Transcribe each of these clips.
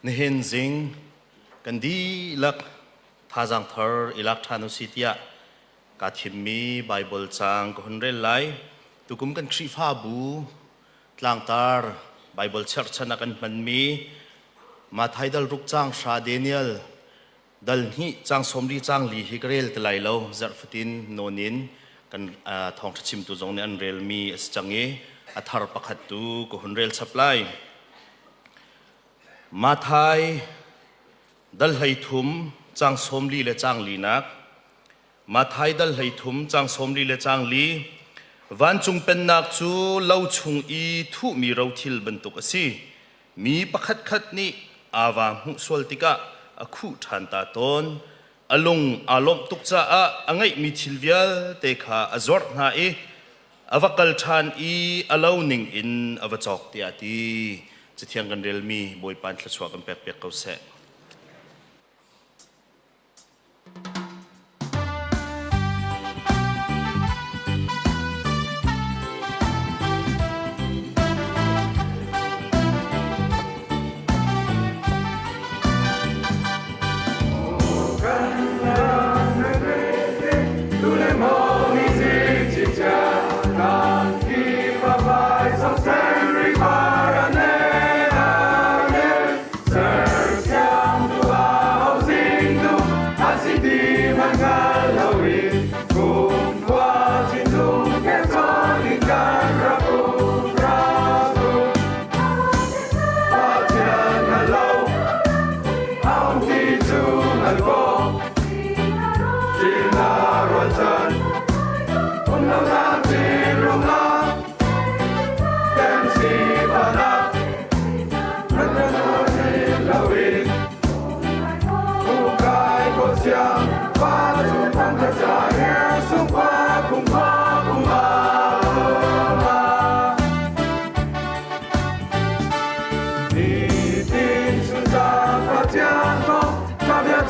Nihin zing kandi lak thazang thar ilak thanu sitia kathimmi Bible chang ko hunrel lai tukum kan khrifa bu tlang tar Bible church chana kan manmi mathai dal ruk chang sha Daniel dal hi chang somri chang li hikrel tlai lo zarfutin nonin kan thong chim tu jong ne an rel mi change athar pakhat tu ko hunrel supply Mathai dal hai thum chang somli le chang li nak Mathai dal hai thum chang somli le chang li van chung pen nak chu lo chung I thu mi ro thil bantuk asi mi pakhat khat ni awa hu soltika akhu than ta ton alung alom tukcha a angai mi thilvial te kha azor na e avakal than I aloning in avachok ti ati Chithiang kan rel mi boy pan thla chwa kan pek pek kau se Hãy subscribe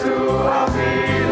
cho kênh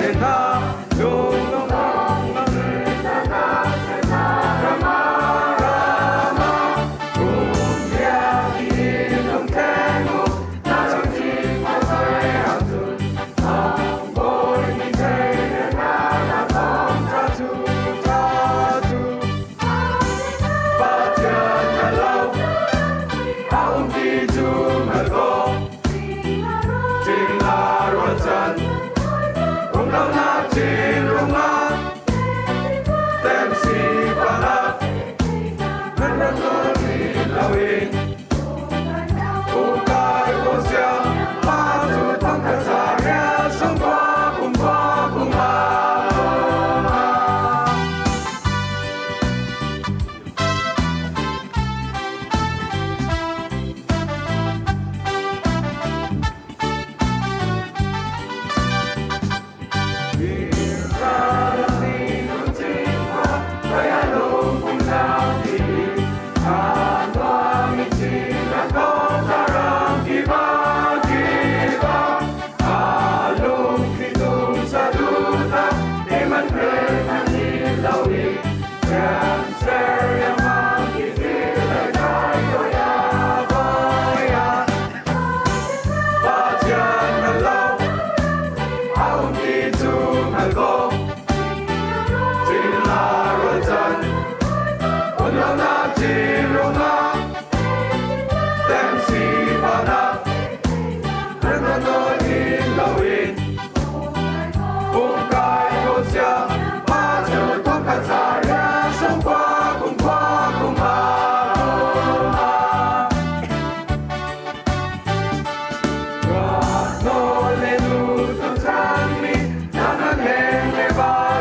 Ghiền Mì Gõ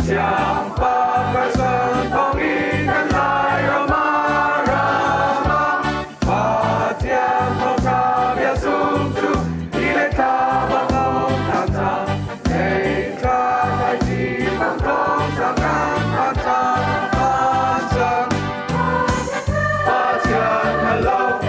Để không bỏ lỡ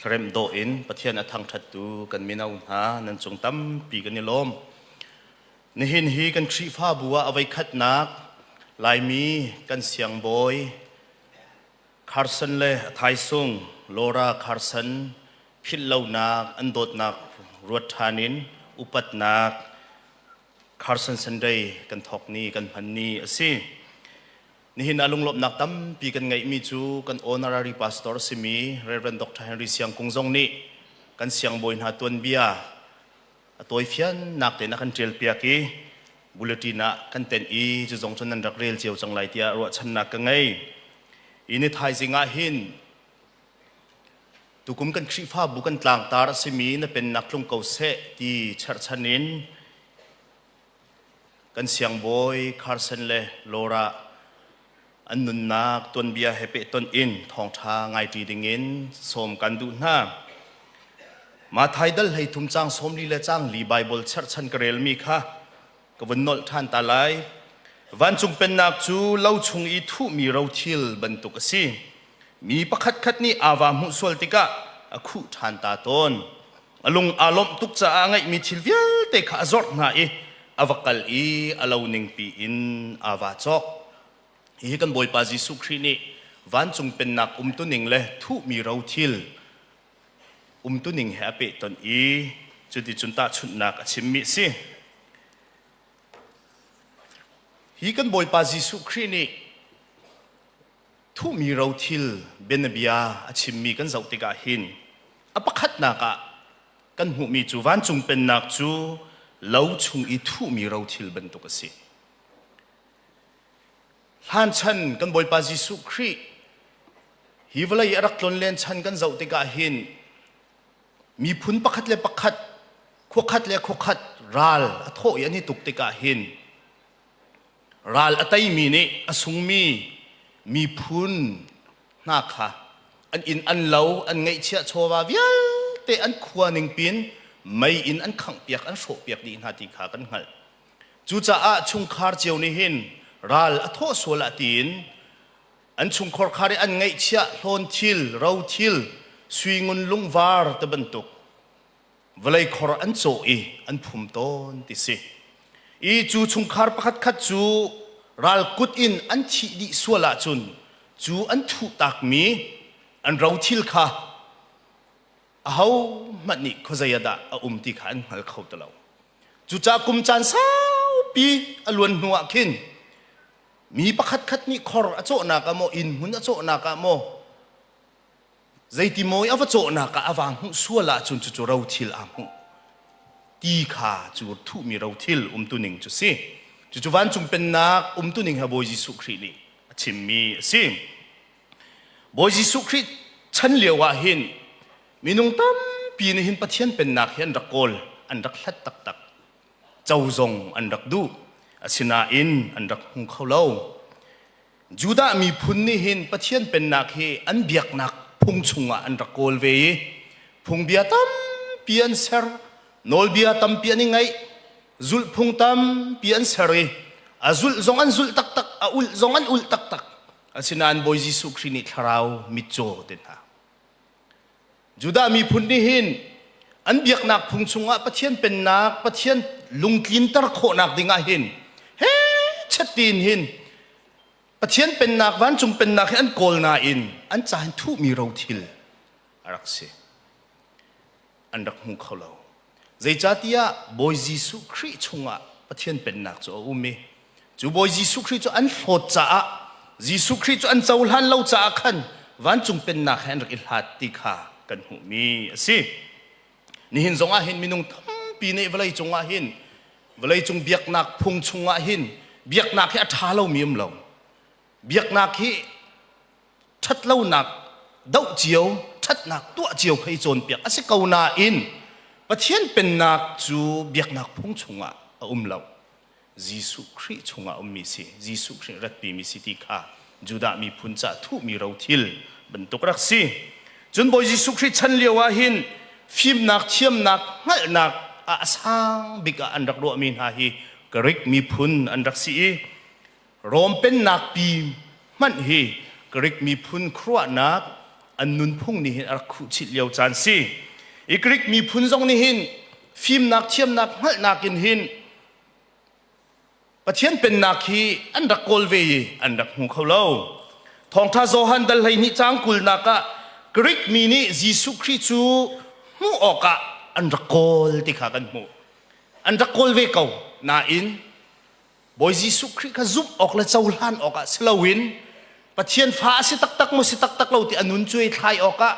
เริ่มโดอินประเทศทางทัดดูกันมีนาอุหานั่นจงตั้มปีกันนิลมนี่หินฮีกันชีฟ้าบัวเอาไว้คัดนักลายมีกันเสียงบอยคาร์สันเล่ไทซุงโลราคาร์สันพิลเลานักอันโดดนักรวดทานินอุปัตนักคาร์สันสันเดย์กันทอกนี้กันพันนี้สินี่หินอารมณ์ลบนักตั้มปีกันไงมีจูกัน honorary pastor สิมี Reverend Dr. Henry เสียงคงจงนี่กันเสียงบอยหาตัวนเบียตัวเฟียนนักแต่นักกันเจลเปียกีบุลตินะกันเต็นอีจะจงชนนันรักเรียลเจียวจังไรเตียรัวชันนักกันไงอินิทายสิงาหินตุกุมกันคริฟ้าบุกันต่างตาสิมีนั่นเป็นนักลงเกาเสที่เชิดชันินกันเสียงบอยคาร์สันเลโลราอันนุนนักต้นเบียเฮเปต้นอินทองทางไงตีดิ่งอินสมกันดูหน้ามาไทยดัลให้ทุ่มจ้างสมลีและจ้างลีไบเบิลเชิดชันกระเรลมีค่ะกวนนอลท่านตาไลวันจุงเป็นนักจูเล่าชงอีทุมีเราทิลบรรทุกสิมีประคัดคัดนี่อาวามุสวลติกะคู่ท่านตาตนลุงอารมณ์ตุกจะอ่างไงมีทิลเวียลเตะจอดหน้าอวกัลอีอลาวนิงปีอินอาวาจอกฮีกันบอยปาจิสุครีนี่วันจุงเป็นนักตุนิงเลยทุมีเราทิลตุนิงเฮเปตอนอีจุดที่จุนตาชุดนักชิมมิสิฮีกันบอยปาจิสุครีนี่ทุมีเราทิลเบนเบียชิมมีกันเจ้าติกาหินอปักขัดนักกันหูมีจูวันจุงเป็นนักจูเล่าชงอีทุมีเราทิลบรรทุกสิฮันชันกันบอยปาจิสุครีฮีวลายรักลนเลนชันกันเจ้าติกาหินมีพุนปักขัดเลปักขัดขวขัดเลขวขัดรัลอโทยันนี่ตุกติกาหินรัลอตัยมีนี่อสุงมีพุนนักค่ะอันอินอันเล่าอันไงเชี่ยโชวาวิลแต่อันขวานิงปินไม่อินอันขังเปียกอันโฉเปียกดีนาทีขากันหัลจูจ่าชุงคาร์เจียวนี่หินรัลอโทสวลาตินอันชุงคอร์คาร์อันไงเชี่ยโลนทิลเราทิลสวิงุนลุงวาร์ตะบันตุกเวลัยคอร์อันโจอีอันพุ่มต้นติสิอีจูชุงคาร์พัดขัดจูรัลกุดอินอันชีดิสวลาจุนจูอันทุตักมีอันเราทิลค่ะเอามันนี่เขาจะยาดาติขันหัลเขาตะเลาจูจากกุมจันสาวปีอลวนหัวขินมีประคัดคัดนี่คอร์อโจนากะโมอินหุนอโจนากะโมใจติโมยอวโจนากะอวังสวลาจุนจูเราทิลอามุตีขาจูทุมีเราทิลตุนิงจุสิจูวันจุงเป็นนักตุนิงฮะบอยจิสุครีนี่ชิมมีสิบอยจิสุครีฉันเลียวว่าหินมีนุ่งตั้มปีนหินปะเทียนเป็นนักเห็นรักโกลอันรักลัดตักตักเจ้าจงอันรักดูสินาอินอันรักหุงเขาเล่าจูดามีพุนนี่หินปะเทียนเป็นนักเฮอันเบียกนักพุงชุงอันรักโกลเวพุงเบียตั้มเปียนเซอร์นอลเบียตั้มเปียนยังไงจุลพุงตั้มเปียนเซอร์จุลจงอันจุลตักตักอุลจงอันอุลตักตักสินานบอยจิสุครีนิทราวมิโจเดน่าจูดามีพุนนี่หินอันเบียกนักพุงชุงปะเทียนเป็นนักปะเทียนลุงกินตระโคนักดิ่งหินเฮ้ชัดตีนหินปะเทียนเป็นนักวันจุงเป็นนักอันโกลนาอินอันจานทุมีเราทิลรักเสอันรักหุงเขาเล่าใจจัตยาบอยจิสุครีชุงปะเทียนเป็นนักจูอุมีจูบอยจิสุครีจูอันโหดจ้าจิสุครีจูอันเจ้าหลานเล่าจ้าขันวันจุงเป็นนักอันรักอิลฮัดติขากันหูมีสินี่หินจงอาหินมีนุ่งทั้งปีนี้เวลาจงอาหินเวลาจงเบียกนักพุงชงอาหินเบียกนักที่อัฐาเรามีมเราเบียกนักที่ชัดเล่านักเดาเจียวชัดนักตัวเจียวใครโจนเปียกอาศัยเกานาอินประเทศเป็นนักจูเบียกนักพุงชงอาเราจิสุคริชงอามีสิจิสุคริรัตปีมีสิติขาจูดามีพุนจ่าทุมีเราทิลบรรทุกรักสิจนบอยจิสุคริฉันเลียวว่าหินฟิมนักเทียมนักงัลนักอาสังบิกอันรักรัวมินหาฮีกริกมีพุนอันรักสีรวมเป็นนักปีมันฮีกริกมีพุนครัวนัก อันนุนพุ่งนี่เห็นอารักขุชิดเลียวจานสิอีกริกมีพุ่นทรงนี่เห็นฟิล์มนักเทียมนักหัลนักกินเห็นปะเทียนเป็นนักฮีอันรักโกลเวย์อันรักหูเขาเล่าทองท่าโซฮันดัลไฮนิจางกุลนักะกริกมีนี่ยิสุคริจูมูออกะอันรักโกลติขากันมูอันรักโกลเวเกานาอินบอยยิสุคริกะซุบออกและเจ้าล้านออกะสลาวินปะเทียนฟ้าสิตักตักมุสิตักตักเราที่อันนุนช่วยทายออกะ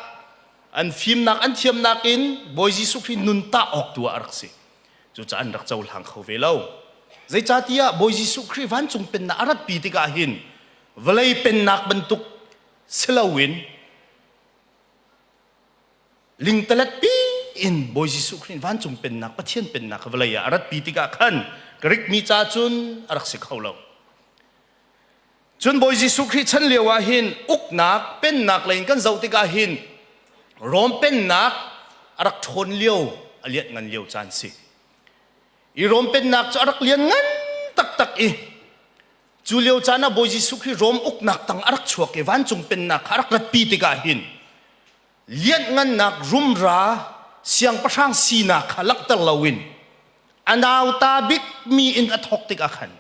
อันฟิล์มนักอันเทียมนักอินบอยยิสุครินุนตาออกตัวอารักสิจุจะอันรักเจ้าล้านเขาเวลาใจจัดยาบอยยิสุคริวันจงเป็นนักอารัดปีติกาหินเวลัยเป็นนักบรรทุกสลาวินลิงตะเล็ดปีอินบอยยิสุคริวันจงเป็นนักปะเทียนเป็นนักเวลัยอารัดปีติกาขันกริกมีจ่าจุนอารักสิเขาเราจนบอยยิสุคริฉันเลียวหินอุกนักเป็นนักเลยกันเจ้าติกาหินรวมเป็นนักอารักชนเลียวอเลียงันเลียวจานสิอีรวมเป็นนักจะรักเลี้ยงงั้นตักตักอีจูเลียวจานะบอยยิสุคริรวมอุกนักตั้งรักชัวเกวันจงเป็นนักรักรัดปีติกาหินเลี้ยงงั้นนักรุมราเสียงประช่างสีนักลักตะลาวินอันดาวตาบิกมีอินอัทอกติกาขัน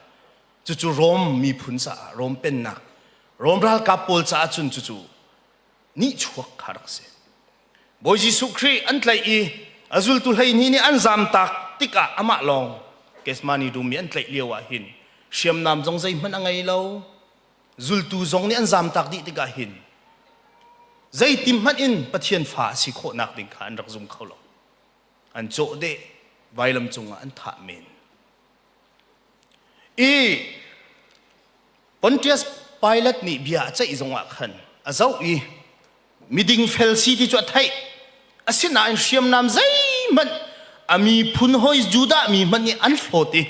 จู่รวมมีพุนสารวมเป็นนักรวมรักกับปูลสาจุนจู่นี่ชัวขารักเสียบอยยิสุคริอันไลอีอาจุลตุไลนี่อันจามตักติกาอามาลองเกสมานีดูมีอันไลเลียวหินเชียมนำจงใจมันอะไรเราจุลตูจงนี่อันจามตักดิติกาหินใจติมมันอินปะเทียนฟ้าสิโคนักดิ่งขันรักจุงเขาหรออันโจเดไวลำจงอันถามินอีปนเทียสไพลอตนี่เบียใจจงว่าขันอาเจ้าอีมีดิ่งเฟลซีที่จวดไทยอาศินาอันเชียมนำใจมันอามีพุนหอยจูดามีมันนี่อันโฟติ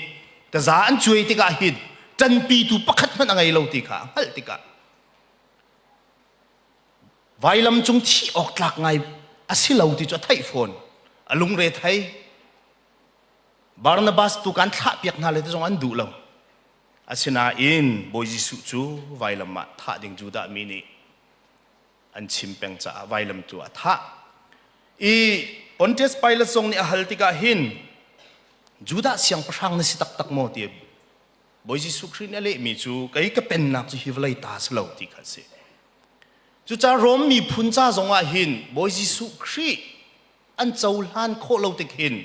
แต่จาอันช่วยติกาหินจันปีตุปักขัดมันอะไรเราติกาฮัลติกาไวลำจงที่ออกหลักไงอาศิเราติจวดไทยโฟนอลุงเรไทยบาร์นาบัสตุกันท่าเปียกนาเลยที่จงอันดูเราอาศินาอินบอยจิสุจูไวลำมาท่าดิ่งจูดามีนี่อันชิมเป็งจ่าไวลำตัวท่าอีปนเทสไปละทรงนี่ฮัลติกาหินจูดาเสียงประชังนี่สิตักตักโมเตียบอยจิสุครินเอเลมีจูก็อีกเป็นนักจูฮิวไลตาสลาวติกาเสจูจารมมีพุนจ้าจงอาหินบอยจิสุคริอันเจ้าล้านโคลาวติกหิน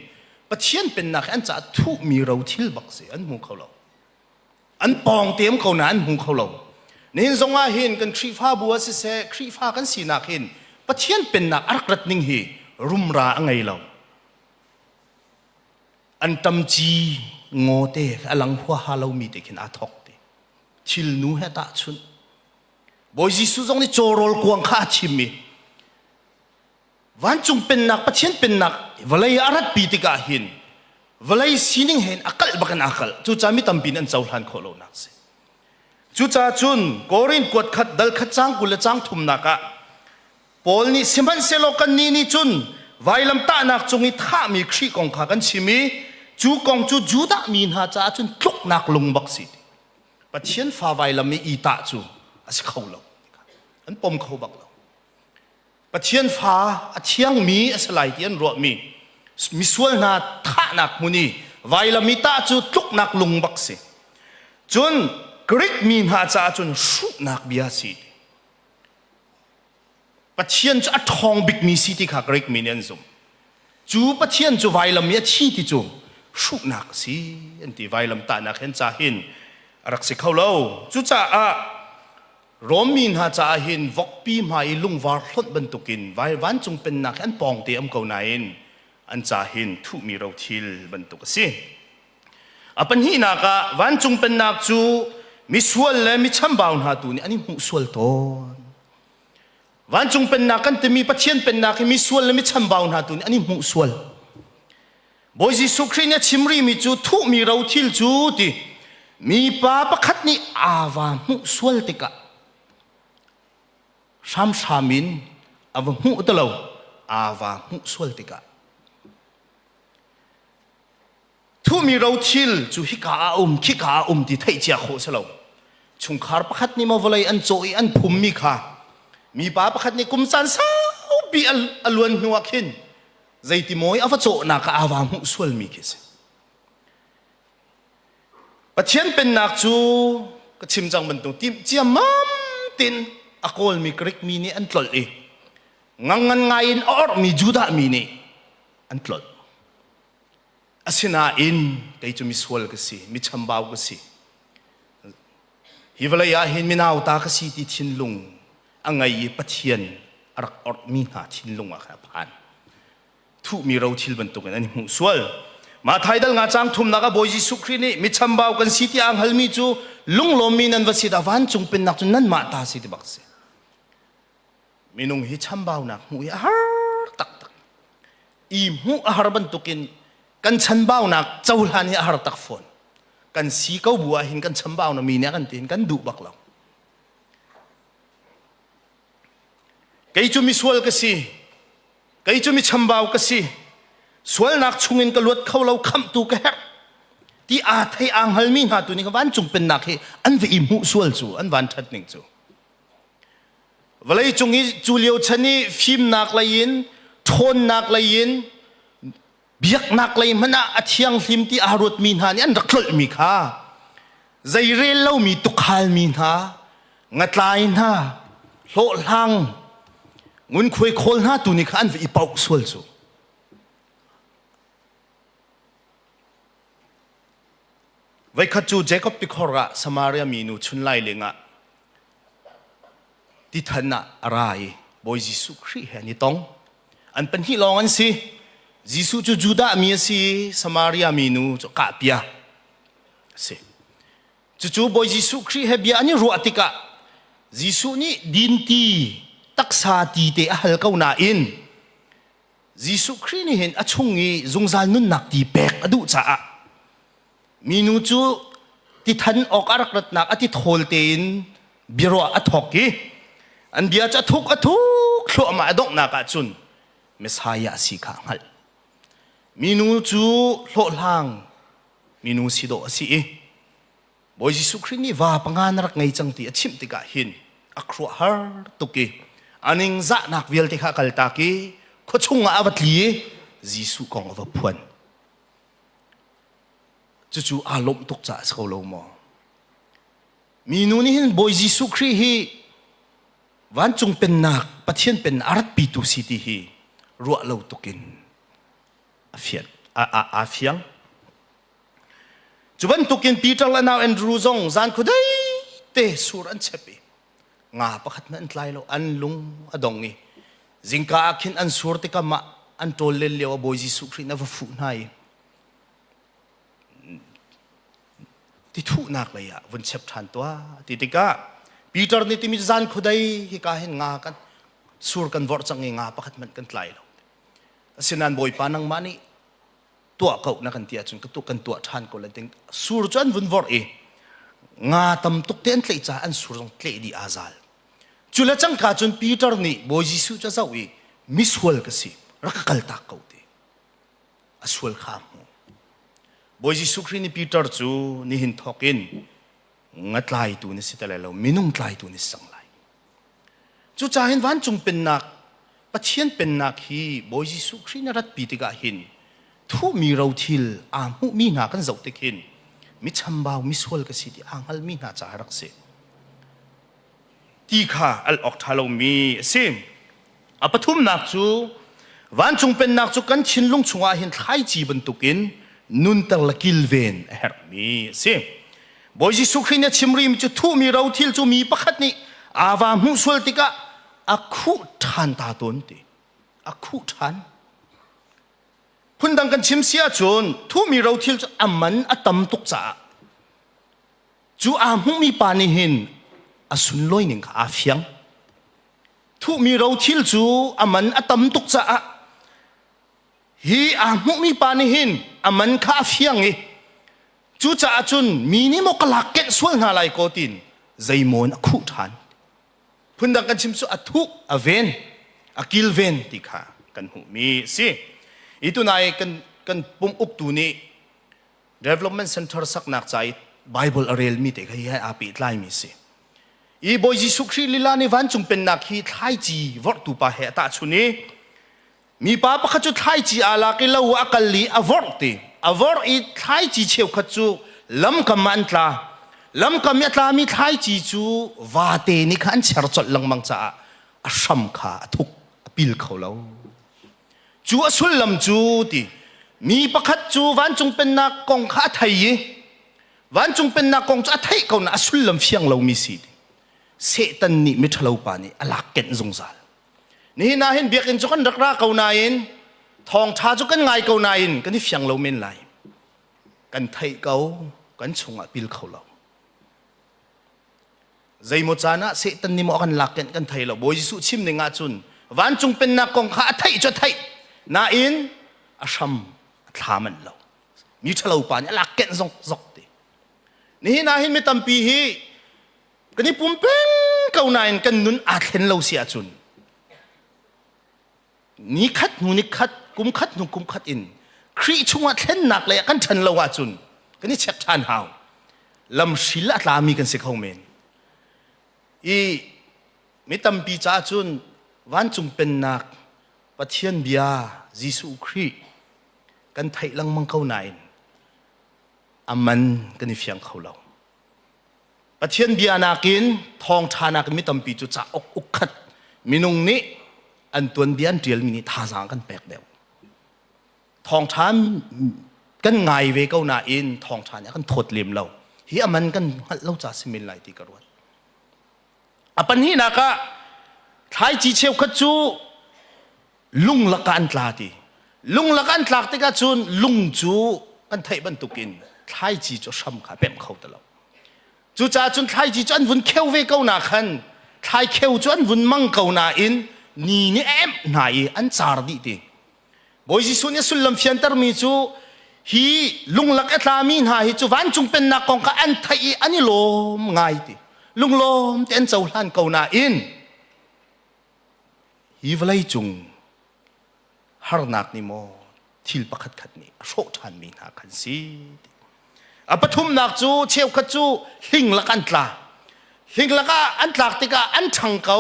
ปะเทียนเป็นนักอันจะทุมีเราทิลบักเสอันหูเขาเราอันปองเตียมเขาหนานหูเขาเรานี่จงอาหินกันครีฟ้าบัวเสครีฟ้ากันสีนักหินปะเทียนเป็นนักอักรัดนิ่งฮีรุมราไงเราอันตำจีโง่เตะอลังหัวฮาเรามีเด็กเห็นอาทอกเตชิลนูเฮตาชุนบอยจิสุจงนี่โจรลกวงข้าชิมีวันจุงเป็นนักปะเทียนเป็นนักเวลัยอารัดปีติกาหินเวลัยสินิงเห็นอักลบักันอักลจู่จ้ามีตำบินอันเจ้าหันโคโลนักเสจู่จ้าจุนกอรินกวดขัดดัลขัดจางกุลจางทุมนักะปอลนี่สิมันเซโลกันนี่จุนไวลำตานักจงอิท่ามีครีกองขากันชิมีจูกองจูจูดามีนาจ้าจุนทุกนักลงบักสิปะเทียนฟ้าไวลำมีอีตาจูอาศัยเขาเราอันปมเขาบักเราปะเทียนฟ้าอาเทียงมีอาศัยเทียนรัวมีส่วนนาท่านักมุนีไวลำมีตาจูทุกนักลงบักสิจุนกริกมีนาจ้าจุนสุนักเบียสิปะเทียนจะทองบิกมีสิที่ขากริกมีเนียนซุมจูปะเทียนจูไวลำมีที่ที่จูสุนักสิอันที่ไวลำตานักเห็นจ่าหินรักสิเขาเล่าจูจ่ารวมมีนาจ่าหินวกปีมาอีลุงวาร์ลดบรรทุกินไววันจงเป็นนักอันปองเตียมเก่าไหนอันจ่าหินทุมีเราทิลบรรทุกสิปัญหานักวันจงเป็นนักจูมีส่วนและมีชั้นบ่าวนาตูนี่อันนี้มุส่วนตอนวันจงเป็นนักกันแต่มีปะเทียนเป็นนักมีส่วนและมีชั้นบ่าวนาตูนี่อันนี้มุส่วนบอยจิสุคริเนี่ยชิมรีมีจูทุมีเราทิลจูติมีป้าประคัดนี่อาวามุส่วนติกะชามชามินอาวามุตะเลวอาวามุส่วนติกะทุมีเราทิลจูฮิกาคิกาที่ไทยเจ้าโคสเลวชุงคาร์ประคัดนี่มาวันไรอันโจยอันพุ่มมีค่ะ มีป้าประคัดนี่กุมสันสาวปีอลวนนัวขินใจติมอยอวโจนักอาวามุสวลมีกิสปะเทียนเป็นนักจูก็ชิมจังบรรทุกทีมเจียมัมตินอากอลมีกริกมีนี่อันตลอดเลยงันไงอินออร์มีจูดามีนี่อันตลอดอาศินาอินแต่จูมีสวลก็สิมีชัมบาวก็สิฮิวลายาหินมีนาวตาก็สิที่ทินลุงอังไงปะเทียนรักออร์มีหาทินลุงอะครับผ่านทุมีเราทิลบรรทุกอันนี้มุสวลมาไทยดัลงาจังทุมนักบอยจิสุครีนี่มิชัมบาวกันสิที่อังฮัลมีจูลุงลมมีนันวสิดาวันจงเป็นนักจนนั้นมาตาสิที่บักเสมินุงฮิชัมบาวนักหูยาฮาร์ตักอีหูอาฮาร์บันตุกินกันชันบาวนักเจ้าหลานฮิอาฮาร์ตักฟอนกันสีเก้าบัวหินกันชัมบาวนักมีเนี่ยกันตีนกันดูบักเราไก่จูมิสวลก็สิไก่จูมิชัมบาวก็สิสวลนักชุงินกลวดเขาเราคำตูกะเฮที่อาไทยอังฮัลมีหาตัวนี้ก็วันจงเป็นนักเฮอันวิอิมุสวลจูอันวันทัดนิ่งจูเวลาจงอีจูเลียวชนีฟิล์มนักเลยยินโทนนักเลยยินเบียกนักเลยมันอาเทียงฟิล์มที่อารถมีหานี่อันรักลมีค่ะใจเร่เล่ามีตุกฮัลมีหางัดลายหาโลลังงุนคุยโคลหาตัวนี้ก็อันวิปาวสวลจูไว้ขัดจูเจคอบปิคอระสมาเรียมีนูชุนไลเลงะที่ท่านน่ะอะไรบอยจิสุครีเฮนี่ต้องอันเป็นที่ลองอันสิจิสุจูจูดามีสิสมาเรียมีนูจูกะเปียสิจูบอยจิสุครีเฮเบียอันนี้รัวติกะจิสุนี่ดินตีตักษาตีเตอฮัลเก้านาอินจิสุครีนี่เห็นอชุงงี้จงซานุนนักตีเปกอดุจ้ามีนูจูที่ท่านออกอารักรัตนักอธิโทลเตนบิโรอัทอกกี้อันเดียจะทุกขลัวมาดอกนักจุนเมสายาสีขังหัลมีนูจูโลลังมีนูสิโดสีบอยจิสุครินี่ว่าปังงานรักไงจังตีชิมติกาหินอัครัวฮาร์ตุกีอันนิงจะนักเวลติขาคัลตากีขชงอาวัตลีจิสุกองอวพวนจู่ๆอารมณ์ตกใจสกลมอมีนูนี่เห็นบอยจิสุครีฮีวันจงเป็นนักปะเทียนเป็นอารัตปีตุสิติฮีรัวเราตกินอาเฟียงจุบันตกินปีเตอร์และนาวแอนดรูซงจานคุได้เตะสุรันเชปีงาประคัดนั่นไลโลอันลุงอดงงี้จิงกาคินอันสุรติกามาอันโตเลเลียวบอยจิสุครีนับฟูนายที่ทุนักเลยอ่ะวันเชฟทันตัวที่ติกาปีเตอร์นี่ที่มีจานคุได้ฮิกาเห็นงากันสูรกันวอร์จังงาประคัดมันกันไกลแล้วสินันบอยปานังมานี่ตัวเขานักกันเตียจนกระตุกกันตัวทันก็เลยติงสูรจนวันวอร์งาตำตุกเต้นเลยจ้าอันสูรจงเตะดีอาซัลจุลจังกาจนปีเตอร์นี่บอยจิสุจะเจ้าอีมิสวลก็สิรักกัลตาเขาเตะอสวลข้ามบอยจิสุครีนี่ปีเตอร์จูนี่หินทอกินงัดไล่ตัวนี้สิแต่แล้วมินุ่งไล่ตัวนี้สังไล่จูจ่าเห็นวันจงเป็นนักปะเทียนเป็นนักฮีบอยจิสุครีนรัดปีติกาหินทุมีเราทิลอามุมีนากันเจ้าติกินมิชัมบาวมิสวลกสิที่อ่างฮัลมีนาจ่ารักเสตีข้าอัลออกทาลมีซิมอปทุมนักจูวันจงเป็นนักจูกันชินลุงชงอาหินไทยจีบันตุกินนุนตะลกิลเวนเฮร์มีซิบอยจิสุครีเนี่ยชิมรีมจูทุมีเราทิลจูมีประคัดนี่อาวามุสวลติกะอัคุทันตาตนติอัคุทันคุณดังกันชิมเสียจนทุมีเราทิลจูอามันอัตมตุกจ่าจูอามุมีปานิหินอสุนลอยหนึ่งอาเฟียงทุมีเราทิลจูอามันอัตมตุกจ่าฮีอามุมีปานิหินอามันคาเฟียงเอจูจ่าจุนมีนิมกลักเกตส่วนอะไรก็ตินใจมอนอัคุทันคุณดังกันชิมสุอัตุอเวนอักิลเวนติค่ะกันหูมีสิอีตุนายกันปุ่มอุบตูนี้ development center สักนักใจ Bible เรียลมีแต่ให้อาปิดไล่มีสิ อีบอยจิสุครีลิลาในวันจุงเป็นนักฮีไทยจีวอร์ตุปาเหตาชุนีมีป้าปะขจุไทยจีอาลากิลาวอักลีอวอร์ติอวอร์อีไทยจีเชียวขจุลำกำมันตลาลำกำยัตลามีไทยจีจูวาเตนิขันเชรจดลังมังจ้าอชัมขาทุกปิลเขาแล้วจูอสุลลำจูติมีปะขจูวันจุงเป็นนักกองข้าไทยวันจุงเป็นนักกองจ้าไทยเขาหน้าอสุลลำเฟียงเรามีสิเสตันนี่มิทลาวปานี่อลักเก็นจงซาลนี่นาเห็นเบียกินจุกันรักราเขานายนทองชาจุกันไงเขานายนกันที่เฟียงเราเมนไลกันไทยเขากันชงอ่ะปิลเขาเราใจมจานะเสตันนี่มอกันลักเก็นกันไทยเราบอยสุชิมในงาจุนวันจุงเป็นนักกองข้าไทยจะไทยนาอินอาชัมทามันเรามิทลาวปานี่อลักเก็นจงจกตินี่นาเห็นไม่ตั้มปีฮีกันนี่ปุ่มเป็นเขานายกันนุนอาเทนเราเสียจุนนี่คัดนูนี่คัดกุมคัดนูกุมคัดอินครีชงอาเทนหนักเลยกันฉันเราว่าจุนกันนี่เช็คทานหาวลำศิลาลามีกันสิเขาเมนอีไม่ตั้มปีจ้าจุนวันจุงเป็นนักปะเทียนเบียจิสุครีกันไทยลังมังเขานายอามันกันนี่เฟียงเขาเราปะเทียนเบียนากินทองชานากินมิตัมปีจุจ่าอกอุกขัดมินุงนี้อันตัวเบียนเรียลมินิท่าสางกันแปลกเดียวทองชานกันไงเวก้านาอินทองชานเนี่ยกันทดเลียมเราเฮียมันกันเราจ่าสิมิลไลตีกระวดอปันนี้นะก็ไทยจีเชียวขจูลุงละกันตลาดีลุงละกันตลาดที่ก็จุนลุงจูกันไทยบรรทุกินไทยจีจะช้ำขาเป็นเขาตลอดจูจ่าจนไทยจีจนวุ่นเขี้ยวเวก้านาขันไทยเขี้ยวจนวุ่นมังก้านาอินนี่เอ็มนายอันจาร์ดีดีบอยจิสุเนี่ยสุลลัมเฟียนตร์มีจูฮีลุงลักเอตลามีนหาฮีจูวันจุงเป็นนักกองกอันไทยอันนี้ลมง่ายดีลุงลมเต็นเจ้าหันก้านาอินฮีวไลจุงฮาร์นักนิโมทิลปักขัดนี่โชคชันมีนาคันซีอปทุมนักจูเชี่ยวขจูหิงลักอันตลาหิงลักอันตลาติกาอันชังเขา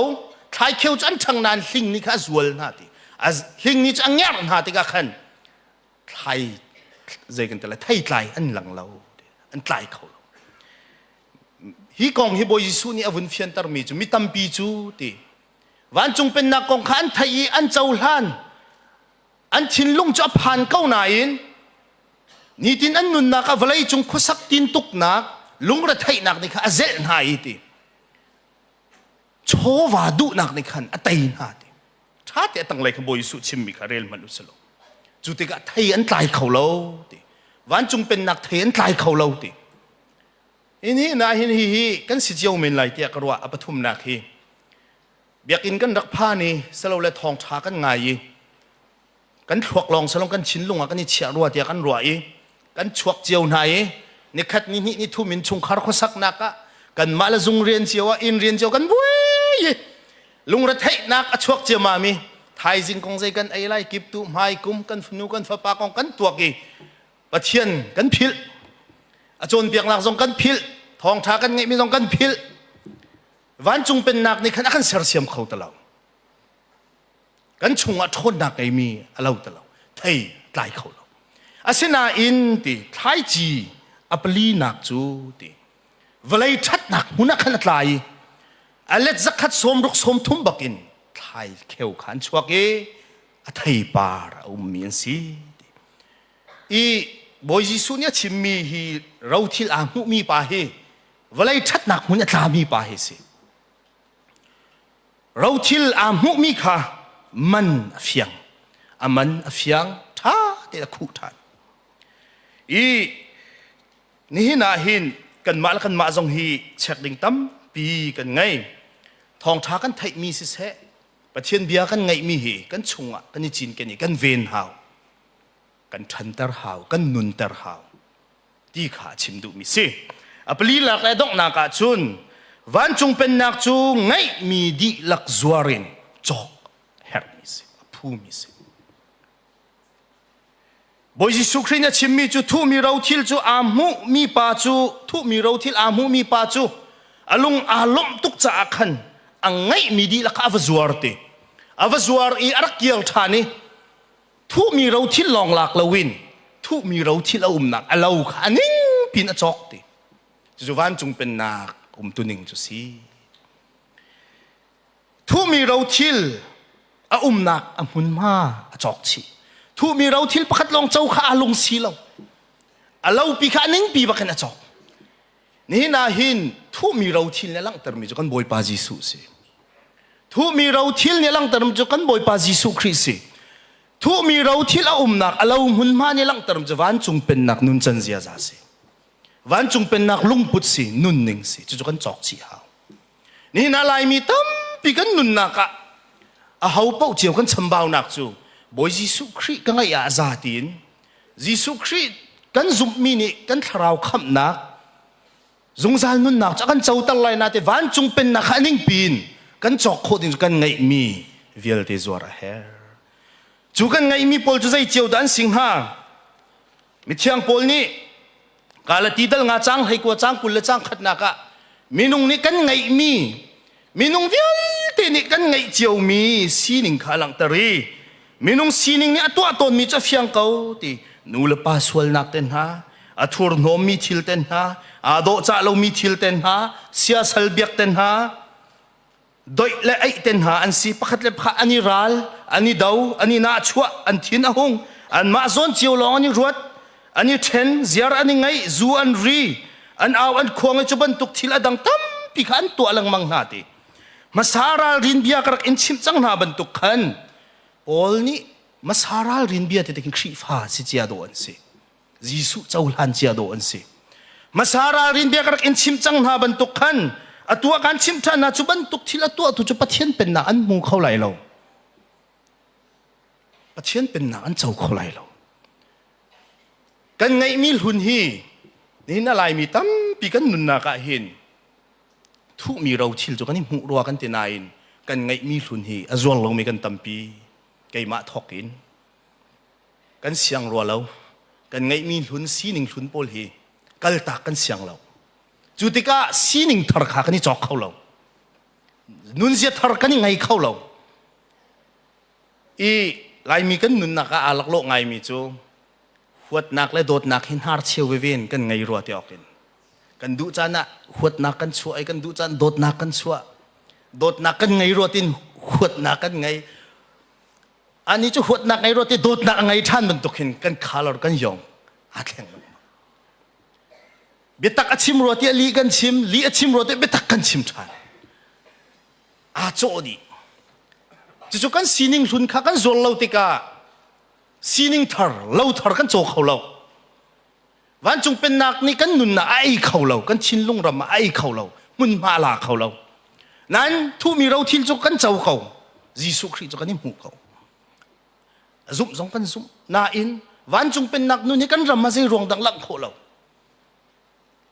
ไทยเขียวอันชังนานหิงนี่ข้าสวลนาทีasหิงนี่จะเงี้ยนหาติกาขันไทยใจกันแต่ละไทยไทยอันหลังเราอันไทยเขาฮีกองฮีบอยสุนี่อวุนเฟียนตร์มีจูมีตัมปีจูตีวันจงเป็นนักกองขันไทยอันเจ้าหันอันทิ้งลุงจะผ่านเก้าไหนนี่ตินอันนุนนักอะไรจงคุสักตินตุกนักลุงระไทยนักนี่ค่ะเจนหายตีโชวาดุนักนี่ขันอัตยนาตีชาติตั้งเลยขบอยสุชิมมิคาเรลมันอุสโลจุดที่ก็ไทยอันตายเขาเราตีวันจงเป็นนักไทยอันตายเขาเราตีอินฮีนาฮินฮีกันสิเจียวเมนไลตีกระว่าอปทุมนักฮีเบียกินกันรักผ้านี่สโลเลทองชากันไงกันถวกลองสลองกันชินลุงกันนี่เชียรัวเดียกันรัวอีกันชวกเจียวไหนนี่คัดนี่ทุ่มินชงคาร์ขสักนักกันมาละซุงเรียนเจียวอินเรียนเจียวกันบุยลุงระเทนักชวกเจียวมามีไทยจิงกงใจกันไอไลกิบตุไมกุมกันฟนูกันฟ้าปากองกันตัวกีปะเทียนกันพิลจนเปียกหลักทรงกันพิลทองชากันไงมีทรงกันพิลวันจุงเป็นนักนี่ขันกันเสียเสียมเขาตลอดกันชงอัดทนนักไอมีเราตลอดไทยไกลเขาเราอาเซนาอินตีไทยจีอัปลีนักจูตีเวลัยชัดนักมุนักขันไกลอเล็ดจักขัดสมรุกสมทุ่มบักินไทยเขียวขันชวกเอไทยปาระมีนสีอีบอยจิสุเนี่ยชิมมีฮีเราทิลอามุมีปาเฮเวลัยชัดนักมุนักลามีปาเฮสิเราทิลอามุมีค่ะมันเฟียงอามันเฟียงท่าเตะคู่ท่านอีนี่น่าหินกันมาแล้วกันมาจงฮีเช็คดิ่งตั้มปีกันไงทองช้ากันไทยมีสิเสประเทศเบียกันไงมีฮีกันชงอ่ะกันนี่จีนกันนี่กันเวนฮาวกันทันเตอร์ฮาวกันนุนเตอร์ฮาวที่ขาชิมดูมิสิอัปลีหลักไอ้ดอกนักจุนวันจงเป็นนักจูไงมีดีหลักจวารินจอกเฮร์มิสิพูมิสิบอยจิสุครีเนี่ยชิมมีจูทุมีเราทิลจูอามุมีปาจูทุมีเราทิลอามุมีปาจู alung alom tuk cha akhan angai mi di la ka avzuar te avzuar I arak yel thani thu mi ro thil long lak lawin thu mi ro thil nak alo khaning pin a chok te chu van chung pen nak tuning chu si thu mi ro thil a nak a mun ma a chok chi thu mi ro thil pakhat long chau kha alung si lo alo pi kha ning pi ba kan a chok ni na hin thu mi ro thil ne lang tar mi chu kan boy pa jisu se thu mi ro thil ne lang tar mi chu kan boy pa jisu christ se thu mi ro thil a nak alo mun ma ne lang tar mi chu van chung pen nak nun chan zia za se van chung pen nak lung put si nun ning si chu kan chok chi ha ni na lai mi tam pi kan nun na ka a hau pau chiao kan chambao nak chu boy jisu christ ka nga ya za tin jisu christ kan zum mi ni kan tharau kham nak zungzal nun nak cha kan chau tal lai na te van chung pen na khaning pin kan chok kho ding kan ngai mi vial te zora her chu kan ngai mi pol chu zai chiao dan sing ha mi thiang pol ni kala tidal nga chang hai ko chang kul le chang khat na ka minung ni kan ngai mi minung vial te ni kan ngai chiao mi sining khalang tari minung sining ni atwa ton mi cha fiang kau ti nu le pa swal nak ten ha athur no mi thil ten ha ado cha lo mi thil ten ha sia sal biak ten ha doi le ai ten ha an si pakhat le pha ani ral ani dau ani na chua an thin a hung an ma zon chiu long ani ruat ani then ziar ani ngai zu an ri an aw an khong chu ban tuk thil adang tam pi khan to alang mang na ti masara rin bia karak in chim chang na ban tuk khan ol ni masara rin bia te king khri fa si chia do an si jisu chau han chia do an si masara rin bia karak in chim chang na ban tuk khan atua kan chim tha na chu ban tuk thil atua tu chu pathian pen na an mu khau lai lo pathian pen na an chau khau lai lo kan ngai mi hun hi ni na lai mi tam pi kan nun na ka hin thu mi ro thil chu kan ni mu ro kan te na in kan ngai mi hun hi azol lo mi kan tampi kai ma thokin kan siang ro lo kan ngai mi hun sining hun pol hi kal ta kan siang lo chutika sining thar kha kan ni chok khau lo nun zia thar kan ni ngai khau lo I lai mi kan nun na ka alak lo ngai mi chu huat nak le dot nak hin har cheu ve ven kan ngai ro te okin kan du chana huat nak kan chu ai kan du chan dot nak kan chua dot nak kan ngai ro tin huat nak kan ngai ani chu huat nak ngai ro te dot nak ngai than ban tukin kan khalor kan yong a thleng betak achim ro te li kan chim li achim ro te betak kan chim than a cho di chu kan sining hlun kha kan zol lo tika sining thar lo thar kan cho khau lo van chung pen nak ni kan nun na ai khau lo kan chin lung ram ai khau lo mun ma la khau lo nan thu mi ro thil chu kan chau khau jisu christ chu kan ni mu khau zum zong kan zum na in van chung pen nak nu ni kan ram ma sei rong dang lang kho lo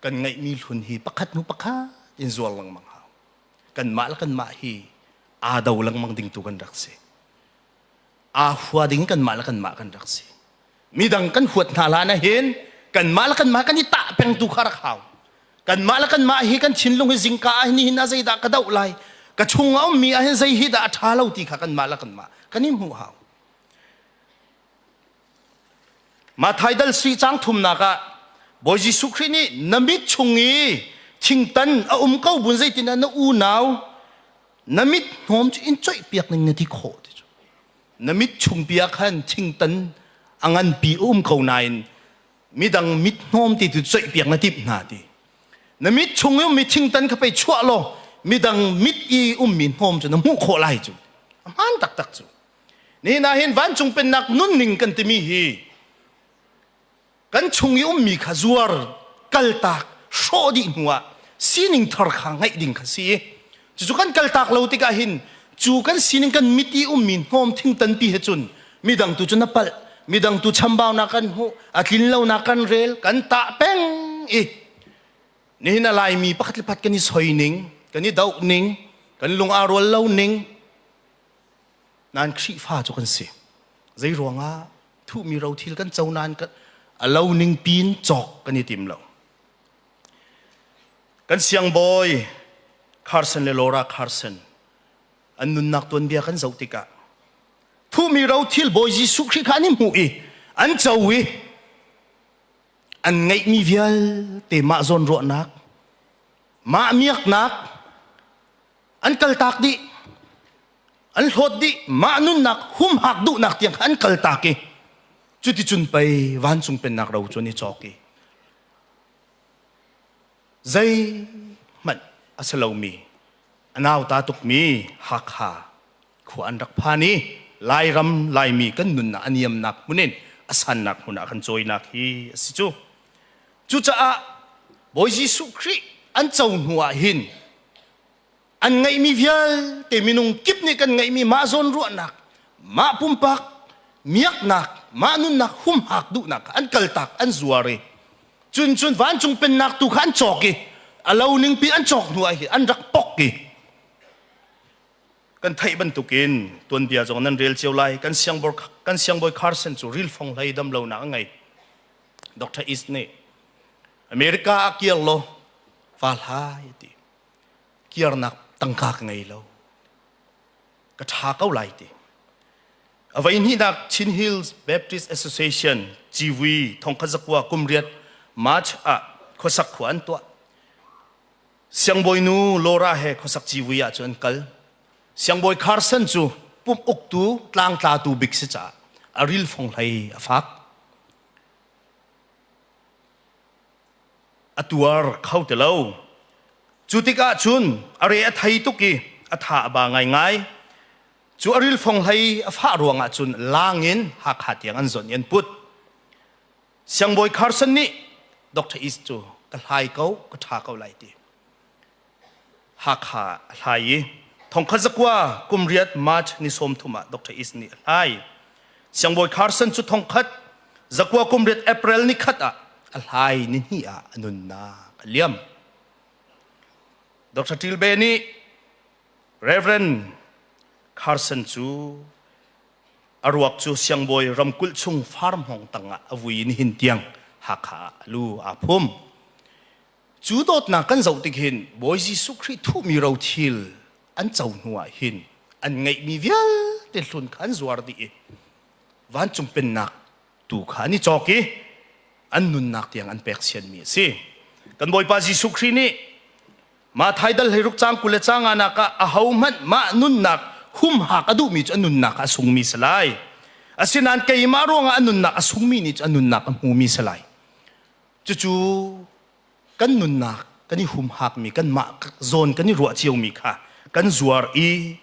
kan ngai mi hlun hi pakhat nu pakha in zol lang mang ha kan ma hi a daw lang mang ding tu kan rak se a hua ding kan ma kan rak se midang kan huat na la na hin kan ma kan ta peng tu khar khaw kan ma hi kan chin lung hi jingka ni na zai da ka dau lai ka chung au mi a hin zai hi da tha lo ti kha kan ma kan ni mu haw ma thaidal sri chang thum na ka boy jisu christ ni namit chungi thing tan a kau bun zai tin na u naw namit hom chu in choi piak ning na ti kho ti chu namit chung piak khan thing tan angan pi kau nain midang mit hom ti tu choi piak na tip na ti namit chung mi thing tan ka pe chua lo midang mit I min hom chu na mu kho lai chu man tak chu ni na hin van chung pen nak nun ning kan ti mi hi kan chung mi kha zuar kal tak sho di nuwa sining thar kha ngai ding kha si chu kan kal tak lo ti ka hin chu kan sining kan miti min hom thing tan pi he chun midang tu chu na pal midang tu chambao na kan hu atlin lo na kan rel kan ta peng ni na lai mi pakhat lipat kan ni soining kan ni dau ning kan lung arol lo ning nan khri fa chu kan si zai ronga thu mi ro thil kan chau nan ka alo ning pin chok kan ni tim lo kan siang boy Carson le Laura Carson an nun nak tuan bia kan zautika thu mi rau thil boy Jesu Christ khanim hu e an chawi an ngai mi vial te ma zon ro nak ma miak nak an kal tak di an hot di ma nun nak hum hak du nak tiang an kal tak e chuti chun pai van chung pen nak rau chuni choki zai man asalo mi anaw ta tuk mi hak ha khu an rak phani lai ram lai mi kan nun na aniam nak munin asan nak huna kan joy nak hi asichu chu cha a boy Jesu Christ an chau nuwa hin an ngai mi vial te minung kip ni kan ngai mi ma zon ru nak ma pumpak miak nak ma nun nak hum hak du nak an kal tak an zuare chun chun van chung pen nak tu khan choki alo ning pi an chok nuwa hi an rak pok ki kan thai ban tukin tuan bia jong nan rel chiu lai kan siang boy Carson chu ril phong lai dam lo na ngai Dr. Isne America akial lo fal hai ti kiar nak tangka ngai lo ka tha kau lai ti avai ni nak Chin Hills Baptist Association GV thong khazakwa kumriat march a khosak khwan to siang boy nu Laura he khosak GV a chon kal siang boy Carson chu pum uk tu tlang tla tu big se cha aril phong lai afak atuar khau te lo chutika chun are a thai tu ki a tha ba ngai ngai chu aril phong lai afa ruanga chun langin ha kha tiang an zon yen put siang boy Carson ni Dr. Is chu ka lai kau ka tha kau lai ti ha kha lai thong khazakwa kumriat march ni som thuma Dr. Is ni lai siang boy Carson chu thong khat zakwa kumriat April ni khat a lai ni hi a anun na liam Dr. Tilbeni Reverend Carson chu arwak chu siang boy ramkul chung farm hong tanga avui ni hin tiang hakha lu aphum chu dot na kan zau tik hin boy Jesu Christ thu mi ro thil an chau nuwa hin an ngai mi vial te hlun khan zuar di e van chung pen nak tu khani choki an nun nak tiang an pek sian mi si kan boy pa Jesu Christ ni ma thaidal heruk chang kule changa na ka a hauman ma nun nak hum hak adu mi anun nak asung mi salai asinan kay maro nga anun nak asung mi ni anun nak hu mi salai chu kan nun nak kani hum hak mi kan ma zon kani ro chiu mi kha kan zuar i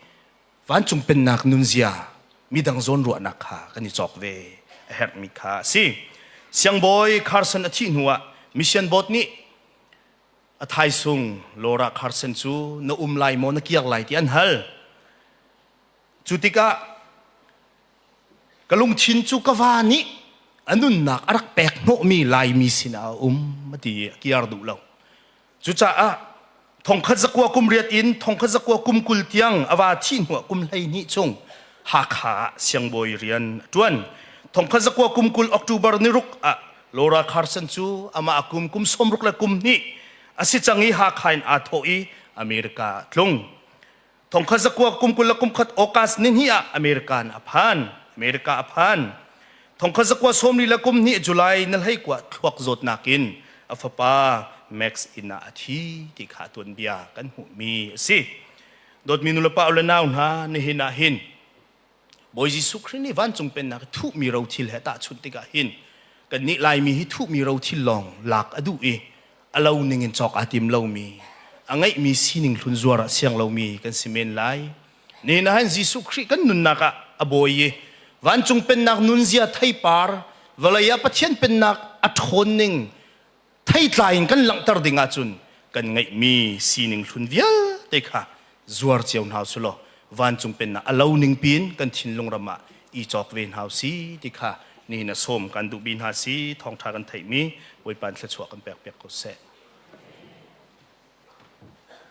van chung pen nak nun zia mi dang zon ro nak kha kani chok ve her mi kha si siang boy Carson athi nuwa mission bot ni a thai sung Laura Carson chu na lai mo na kiak lai ti an hal chutika kalung chin chu kawani anun nak arak pek no mi lai mi sina mati kiar du lo chu cha a thong khazakwa kum riat in thong khazakwa kum kul tiang awa thin huwa kum lai ni chung ha kha siang boy rian tuan thong khazakwa kum kul October ni ruk a Laura Carson chu ama akum kum somruk la kum ni asi changi ha khain a thoi America tlung thong khazakwa kum kul kum khat okas nin hi a America aphan thong khazakwa somni la kum ni July nal hai kwa thwak zot nakin afapa max ina athi ti kha ton bia kan hu mi si dot minula pa ulanaw ha ni hina hin boy Jesu Christ ni van chung pen na thu mi ro thil heta chutika hin kan ni lai mi hi thu mi ro thil long lak adu e alo ning in chok atim lo mi angai mi sining hlun zuara siang lo mi kan simen lai ni na han Jesu Christ kan nun naka aboye van chung pen nak nun zia thai par walaya pathian pen nak athon ning thai tlain kan lang tar dinga chun kan ngai mi sining hlun vial te kha zuar chiaun hau sulo van chung pen na alo ning pin kan thinlung rama i chok ven hau si ti kha ni na som kan du bin ha si thong tha kan thai mi boi pan thla chuak kan pek pek ko se